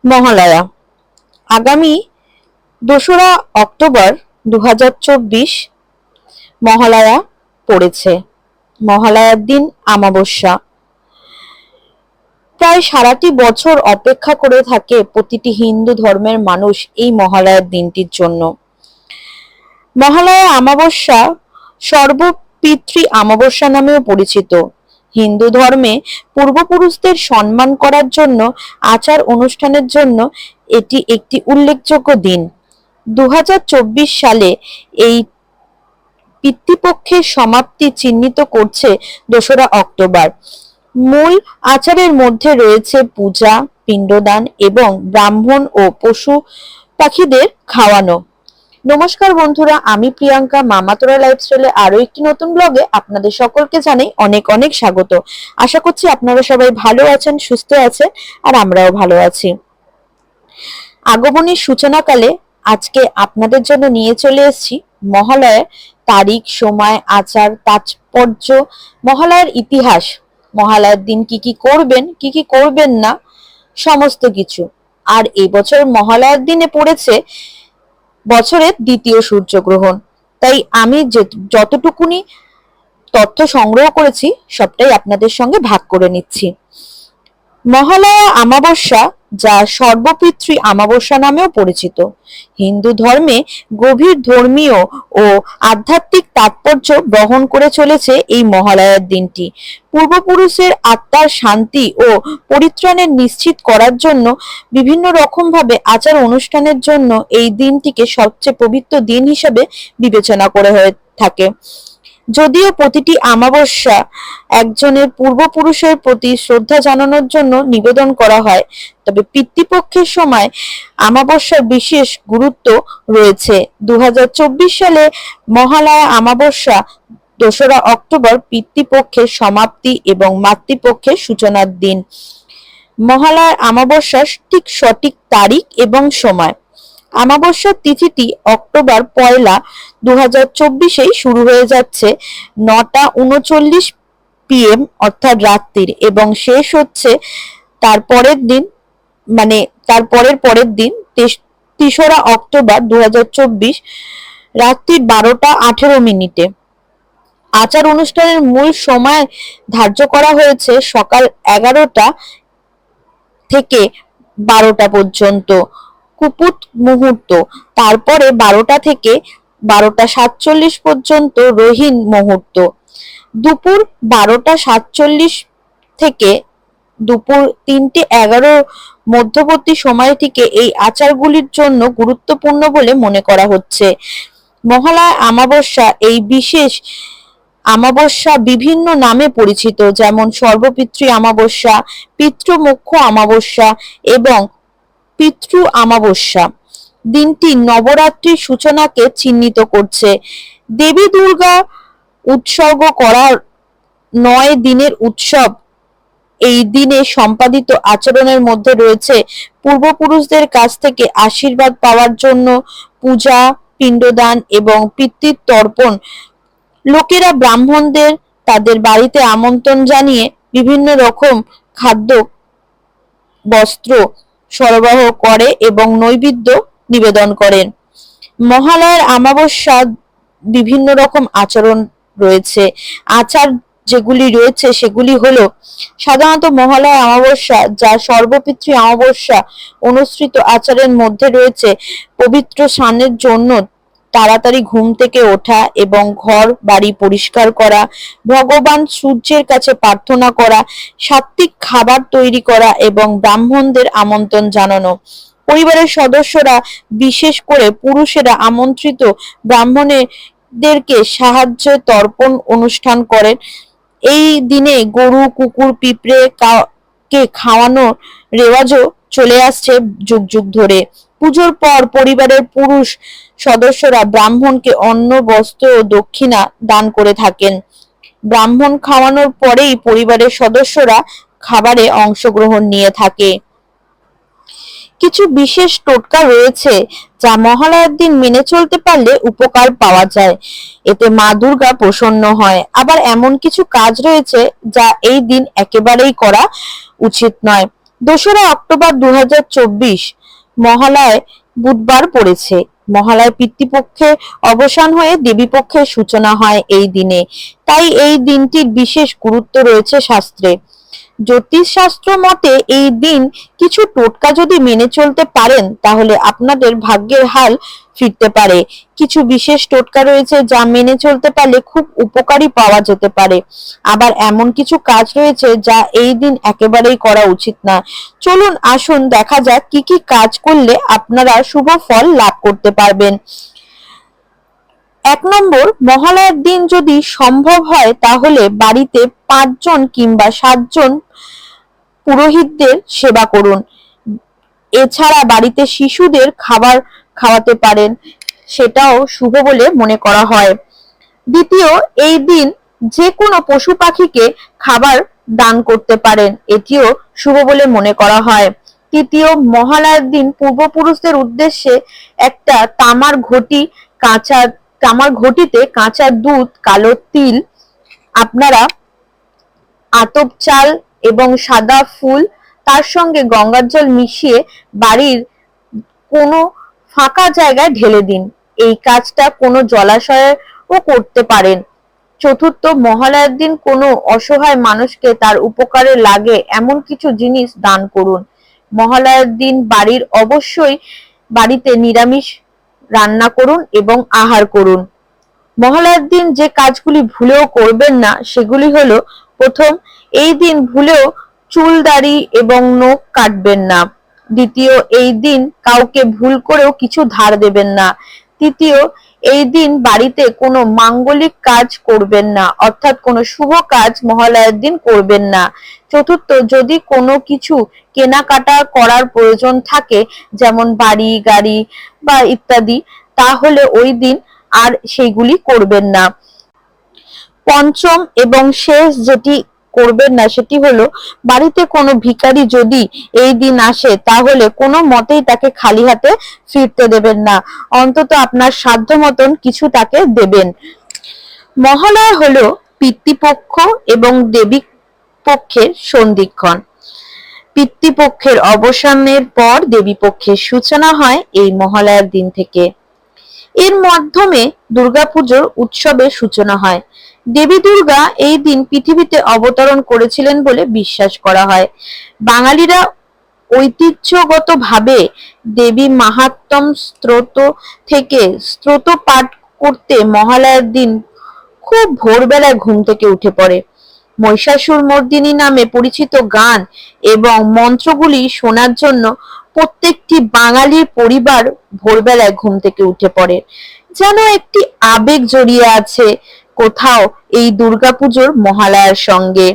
মহালয়া আগামী ২রা অক্টোবর ২০২৪ মহালয়া পড়েছে। মহালয়ার দিন অমাবস্যা। প্রায় সারাটি বছর অপেক্ষা করে থাকে প্রতিটি হিন্দু ধর্মের মানুষ এই মহালয়ার দিনটির জন্য। মহালয়া অমাবস্যা সর্বপিতৃ অমাবস্যা নামেও পরিচিত। হিন্দু ধর্মে পূর্বপুরুষদের সম্মান করার জন্য আচার অনুষ্ঠানের জন্য এটি একটি উল্লেখযোগ্য দিন। ২০২৪ সালে এই পিতৃপক্ষের সমাপ্তি চিহ্নিত করছে ২রা অক্টোবর। মূল আচারের মধ্যে রয়েছে পূজা, পিণ্ডদান এবং ব্রাহ্মণ ও পশু পাখিদের খাওয়ানো। নমস্কার বন্ধুরা, আমি প্রিয়াঙ্কা, মামাতোরা লাইফস্টাইলে আরো একটি নতুন ব্লগে আপনাদের সকলকে জানাই অনেক অনেক স্বাগত। আশা করছি আপনারা সবাই ভালো আছেন, সুস্থ আছেন, আর আমরাও ভালো আছি। আগমনের সূচনাকালে আজকে আপনাদের জন্য নিয়ে চলে এসেছি মহালয়ার তারিখ, সময়, আচার, তাৎপর্য, মহালয়ার ইতিহাস, মহালয়ার দিন কি কি করবেন, কি কি করবেন না, সমস্ত কিছু। আর এই বছর মহালয়ার দিনে পড়েছে বছরের দ্বিতীয় সূর্যগ্রহণ। তাই আমি যতটুকুনি তথ্য সংগ্রহ করেছি সবটাই আপনাদের সঙ্গে ভাগ করে নিচ্ছি। মহালয়া অমাবস্যা, যা সর্বপিতৃ অমাবস্যা নামেও পরিচিত, হিন্দু ধর্মে গভীর ধর্মীয় ও আধ্যাত্মিক তাৎপর্য বহন করে চলেছে। এই মহালয়ার দিনটি পূর্বপুরুষের আত্মার শান্তি ও পরিত্রাণের নিশ্চিত করার জন্য বিভিন্ন রকম ভাবে আচার অনুষ্ঠানের জন্য এই দিনটিকে সবচেয়ে পবিত্র দিন হিসেবে বিবেচনা করে হয়ে থাকে। যদিও প্রতিটি অমাবস্যা একজনের পূর্বপুরুষের প্রতি শ্রদ্ধা জানানোর জন্য নিবেদন করা হয়, তবে পিতৃপক্ষের সময় অমাবস্যার বিশেষ গুরুত্ব রয়েছে। ২০২৪ সালে মহালয়া অমাবস্যা ২রা অক্টোবর পিতৃপক্ষের সমাপ্তি এবং মাতৃপক্ষের সূচনার দিন। মহালয়া অমাবস্যার সঠিক তারিখ এবং সময়। অমাবস্যার তিথিটি অক্টোবর ১ ২০২৪ শুরু হয়ে যাচ্ছে ৯টা ৩৯ PM অর্থাৎ রাত্রির, এবং শেষ হচ্ছে তার পরের দিন, তার পরের দিন ৩রা অক্টোবর ২০২৪ রাত্রি ১২টা ১৮ মিনিটে। আচার অনুষ্ঠানের মূল সময় ধার্য করা হয়েছে সকাল ১১টা থেকে ১২টা পর্যন্ত কুপুত মুহূর্ত, তারপরে ১২টা থেকে ১২টা ৪৭ পর্যন্ত রোহিণ মুহূর্ত। দুপুর ১২টা ৪৭ থেকে দুপুর ৩টে ১১ মধ্যবর্তী সময়টিকে এই আচারগুলির জন্য গুরুত্বপূর্ণ বলে মনে করা হচ্ছে। মহালয়া অমাবস্যা, এই বিশেষ অমাবস্যা বিভিন্ন নামে পরিচিত, যেমন সর্বপিতৃ অমাবস্যা, পিতৃমোক্ষ অমাবস্যা এবং পিতৃ অমাবস্যা। দিনটি নবরাত্রির সূচনাকে চিহ্নিত করছে। দেবী দুর্গা উৎসর্গ করার ৯ দিনের উৎসব। এই দিনে সম্পাদিত আচরণের মধ্যে রয়েছে পূর্বপুরুষদের কাছ থেকে আশীর্বাদ পাওয়ার জন্য পূজা, পিণ্ডদান এবং পিতৃতর্পণ। লোকেরা ব্রাহ্মণদের তাদের বাড়িতে আমন্ত্রণ জানিয়ে বিভিন্ন রকম খাদ্য, বস্ত্র সরবরাহ করে এবং নৈবেদ্য নিবেদন করেন। মহালয়ার অমাবস্যা বিভিন্ন রকম আচরণ রয়েছে। আচার যেগুলি রয়েছে সেগুলি হলো, সাধারণত মহালয়া অমাবস্যা, যা সর্বপিতৃ অমাবস্যা, অনুসৃত আচারের মধ্যে রয়েছে পবিত্র স্নানের জন্য তাড়াতাড়ি ঘুম থেকে ওঠা এবং ঘর বাড়ি পরিষ্কার করা, ভগবান সূর্যের কাছে প্রার্থনা করা, সাত্বিক খাবার তৈরি করা এবং ব্রাহ্মণদের আমন্ত্রণ জানানো। পরিবারের সদস্যরা, বিশেষ করে পুরুষেরা, আমন্ত্রিত ব্রাহ্মণদেরকে সাহায্য তর্পণ অনুষ্ঠান করেন। এই দিনে গরু, কুকুর, পিঁপড়ে কে খাওয়ানোর রেওয়াজও চলে আসছে যুগ যুগ ধরে। পুজোর পর পরিবারের পুরুষ সদস্যরা ব্রাহ্মণকে অন্ন, বস্ত্র ও দক্ষিণা দান করে থাকেন। ব্রাহ্মণ খাওয়ানোর পরেই পরিবারের সদস্যরা খাবারে অংশগ্রহণ নিয়ে থাকে। কিছু বিশেষ টোটকা রয়েছে যা মহালয়ার দিন মেনে চলতে পারলে উপকার পাওয়া যায়, এতে মা দুর্গা প্রসন্ন হয়। আবার এমন কিছু কাজ রয়েছে যা এই দিন একেবারেই করা উচিত নয়। 2রা অক্টোবর 2024 মহালয় বুধবার পড়েছে। মহালয় পিতৃপক্ষে অবসান হয়ে দেবীপক্ষের সূচনা হয় এই দিনে, তাই এই দিনটির বিশেষ গুরুত্ব রয়েছে শাস্ত্রে। জ্যোতিষশাস্ত্র মতে এই দিন কিছু টোটকা যদি মেনে চলতে পারেন তাহলে আপনাদের ভাগ্যের হাল ফিরতে পারে। কিছু বিশেষ টোটকা রয়েছে যা মেনে চলতে পারলে খুব উপকারী পাওয়া যেতে পারে। আবার এমন কিছু কাজ রয়েছে যা এই দিন একেবারেই করা উচিত না। চলুন আসুন দেখা যাক কি কি কাজ করলে আপনারা শুভ ফল লাভ করতে পারবেন। 1 নম্বর, মহালয়ার দিন যদি সম্ভব হয় তাহলে বাড়িতে 5 জন কিংবা 7 জন পুরোহিতদের সেবা করুন। এছাড়া বাড়িতে শিশুদের খাবার খাওয়াতে পারেন, সেটাও শুভ বলে মনে করা হয়। দ্বিতীয়, এই দিন যে কোনো পশু পাখিকে খাবার দান করতে পারেন, এটিও শুভ বলে মনে করা হয়। তৃতীয়, মহালয়ার দিন পূর্বপুরুষদের উদ্দেশ্যে একটা তামার ঘটিতে কাঁচা দুধ, কালো তিল, আপনারা আতপ চাল এবং সাদা ফুল, তার সঙ্গে গঙ্গার জল মিশিয়ে বাড়ির কোনো ফাঁকা জায়গায় ঢেলে দিন। এই কাজটা কোনো জলাশয়েও করতে পারেন। চতুর্থ, মহালয়ার দিন কোনো অসহায় মানুষকে তার উপকারে লাগে এমন কিছু জিনিস দান করুন। মহালয়ার দিন বাড়িতে নিরামিষ রান্না করুন এবং আহার করুন। মহালয়ার দিন যে কাজগুলি ভুলেও করবেন না সেগুলি হলো: প্রথম, এই দিন ভুলেও চুল, দাড়ি এবং নখ কাটবেন না। দ্বিতীয়, এই দিন কাউকে ভুল করেও কিছু ধার দেবেন না। তৃতীয়, এই দিন বাড়িতে কোনো মাঙ্গলিক কাজ করবেন না, অর্থাৎ কোনো শুভ কাজ মহালয়ার দিন করবেন না। চতুর্থ, যদি কোনো কিছু কেনাকাটা করার প্রয়োজন থাকে, যেমন বাড়ি, গাড়ি বা ইত্যাদি, তাহলে ওই দিন আর সেইগুলি করবেন না। পঞ্চম এবং শেষ যেটি করবেন না সেটি হলো, বাড়িতে কোনো ভিখারি যদি এই দিন আসে তাহলে কোনো মতেই তাকে খালি হাতে ফিরতে দেবেন না, অন্তত আপনার সাধ্য মতন কিছু তাকে দেবেন। মহালয়া হলো পিতৃপক্ষ এবং দেবী পক্ষের সন্ধিক্ষণ। পিতৃপক্ষের অবসানের পর দেবী পক্ষের সূচনা হয় এই মহালয়ার দিন থেকে। এর মাধ্যমে দুর্গাপুজোর উৎসবের সূচনা হয়। দেবী দুর্গা এই দিন পৃথিবীতে অবতরণ করেছিলেন বলে বিশ্বাস করা হয়। বাঙালিরা ঐতিহ্যগতভাবে দেবী মাহাত্ম্যম স্তোত্র থেকে স্তোত্র পাঠ করতে মহালয়ার দিন খুব ভোরবেলায় ঘুম থেকে উঠে পড়ে। মহিষাসুর মর্দিনী নামে পরিচিত গান এবং মন্ত্রগুলি শোনার জন্য প্রত্যেকটি বাঙালির পরিবার ভোরবেলায় ঘুম থেকে উঠে পড়ে। যেন একটি আবেগ জড়িয়ে আছে কোথাও এই দুর্গাপুজোর মহালয়ার সঙ্গে।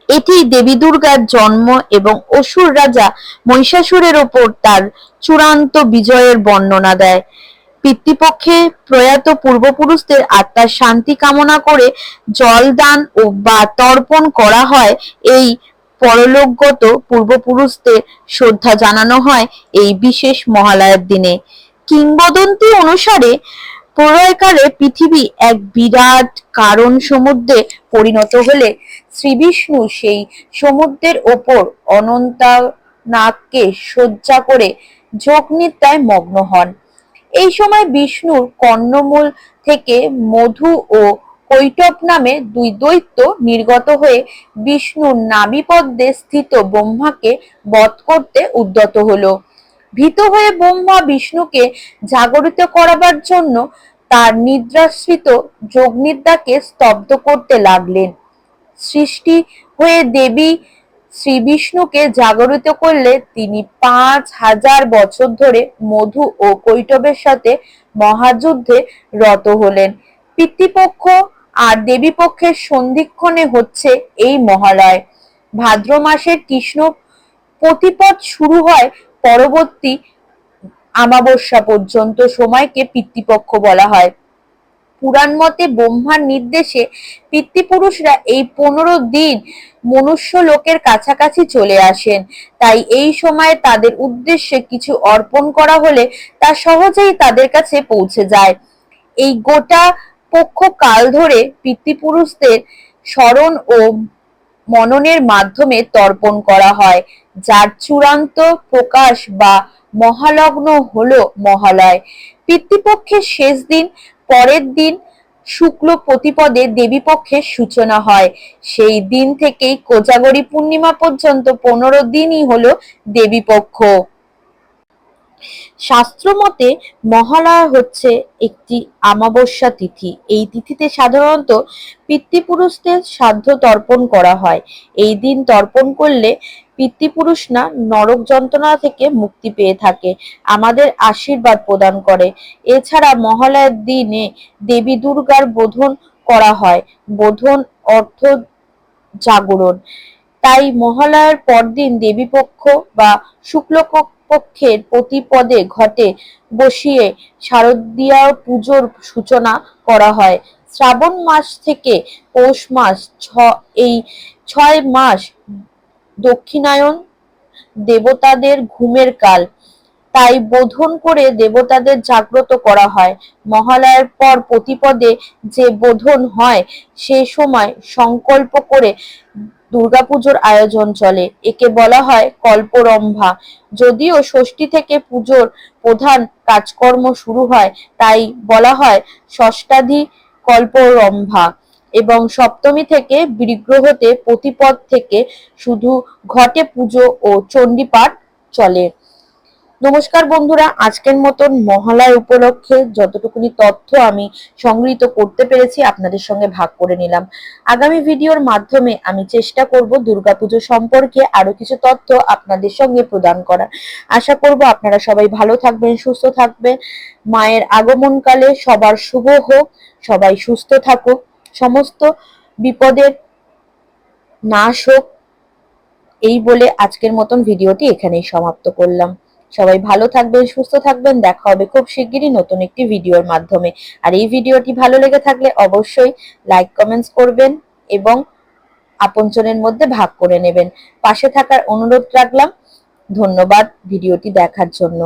এটি দেবী দুর্গার জন্ম এবং অসুর রাজা মহিষাসুরের ওপর তার চূড়ান্ত বিজয়ের বর্ণনা দেয়। পিতৃপক্ষে প্রয়াত পূর্বপুরুষদের আত্মার শান্তি কামনা করে জল দান বা তর্পণ করা হয়। এই পরলোকগত পূর্বপুরুষদের শ্রদ্ধা জানানো হয় এই বিশেষ মহালয়ার দিনে। কিংবদন্তি অনুসারে প্রলয়কালে পৃথিবী এক বিরাট কারণ সমুদ্রে পরিণত হলে শ্রীবিষ্ণু সেই সমুদ্রের ওপর অনন্তনাগকে সজ্জা করে যোগনিদ্রায় মগ্ন হন। এই সময় বিষ্ণুর কর্ণমূল থেকে মধু ও কৈটব নামে 2 দৈত্য নির্গত হয়ে বিষ্ণুর নাভিপদ্মে স্থিত ব্রহ্মাকে বধ করতে উদ্যত হলো। ভীত হয়ে ব্রহ্মা বিষ্ণুকে জাগরিত করাবার জন্য তার নিদ্রাশ্রিত যোগনিদ্রাকে স্তব্ধ করতে লাগলেন। সৃষ্টি হয়ে দেবী শ্রী বিষ্ণুকে জাগরিত করলে তিনি 5000 বছর ধরে মধু ও কৈটবের সাথে মহাযুদ্ধে রত হলেন। পিতৃপক্ষ আর দেবী পক্ষের সন্ধিক্ষণে হচ্ছে এই মহালয়। ভাদ্র মাসের কৃষ্ণ প্রতিপদ শুরু হয় পরবর্তী অমাবস্যা পর্যন্ত সময়কে পিতৃপক্ষ বলা হয়। পুরাণ মতে ব্রহ্মার নির্দেশে পিতৃপুরুষরা এই 15 দিন মনুষ্য লোকের কাছাকাছি চলে আসেন। তাই এই সময়ে তাদের উদ্দেশ্যে কিছু অর্পণ করা হলে তা সহজেই তাদের কাছে পৌঁছে যায়। এই গোটা পক্ষ কাল ধরে পিতৃপুরুষদের স্মরণ ও মননের মাধ্যমে তর্পণ করা হয়। যার চূড়ান্ত প্রকাশ বা মহালগ্ন হলো মহালয়। পিতৃপক্ষের শেষ দিন, পরের দিন শুক্ল প্রতিপদে দেবীপক্ষের সূচনা হয়। সেই দিন থেকেই কোজাগরী পূর্ণিমা পর্যন্ত 15 দিনই হলো দেবীপক্ষ। শাস্ত্র মতে মহালয়া হচ্ছে একটি অমাবস্যা তিথি। এই তিথিতে সাধারণত পিতৃপুরুষদের শ্রাদ্ধ তর্পণ করা হয়। এই দিন তর্পণ করলে পিতৃপুরুষরা নরক যন্ত্রণা থেকে মুক্তি পেয়ে থাকে, আমাদের আশীর্বাদ প্রদান করে। এছাড়া মহালয়ার দিনে দেবী দুর্গার বোধন করা হয়। বোধন অর্থ জাগরণ। তাই মহালয়ার পরদিন দেবীপক্ষ বা শুক্লপক্ষের প্রতিপদে ঘটে বসিয়ে শারদীয়া পুজোর সূচনা করা হয়। শ্রাবণ মাস থেকে পৌষ মাস এই 6 মাস দক্ষিণায়ন দেবতাদের ঘুমের কাল। তাই বোধন করে দেবতাদের জাগ্রত করা হয়। মহালয়ার পর প্রতিপদে যে বোধন হয় সে সময় সংকল্প করে দুর্গাপুজোর আয়োজন চলে। একে বলা হয় কল্পরম্ভা। যদিও ষষ্ঠী থেকে পুজোর প্রধান কাজকর্ম শুরু হয়, তাই বলা হয় ষষ্ঠাধি কল্পরম্ভা। এবং সপ্তমী থেকে বিগ্রহতে প্রতিপদ থেকে শুধু ঘটে পুজো ও চণ্ডীপাঠ চলে। নমস্কার বন্ধুরা, আজকের মতন মহালয়া উপলক্ষে যতটুকুনি তথ্য আমি সংগৃহীত করতে পেরেছি আপনাদের সঙ্গে ভাগ করে নিলাম। আগামী ভিডিওর মাধ্যমে আমি চেষ্টা করব দুর্গাপুজো সম্পর্কে আরো কিছু তথ্য আপনাদের সঙ্গে প্রদান করার। আশা করব আপনারা সবাই ভালো থাকবেন, সুস্থ থাকবেন। মায়ের আগমনকালে সবার শুভ হোক, সবাই সুস্থ থাকুক, সমস্ত বিপদের নাশ হোক, এই বলে আজকের মতন ভিডিওটি এখানেই সমাপ্ত করলাম। সবাই ভালো থাকবেন, সুস্থ থাকবেন। দেখা হবে খুব শিগগিরই নতুন একটি ভিডিওর মাধ্যমে। আর এই ভিডিওটি ভালো লেগে থাকলে অবশ্যই লাইক কমেন্টস করবেন এবং আপনজনের মধ্যে ভাগ করে নেবেন। পাশে থাকার অনুরোধ রাখলাম। ধন্যবাদ ভিডিওটি দেখার জন্য।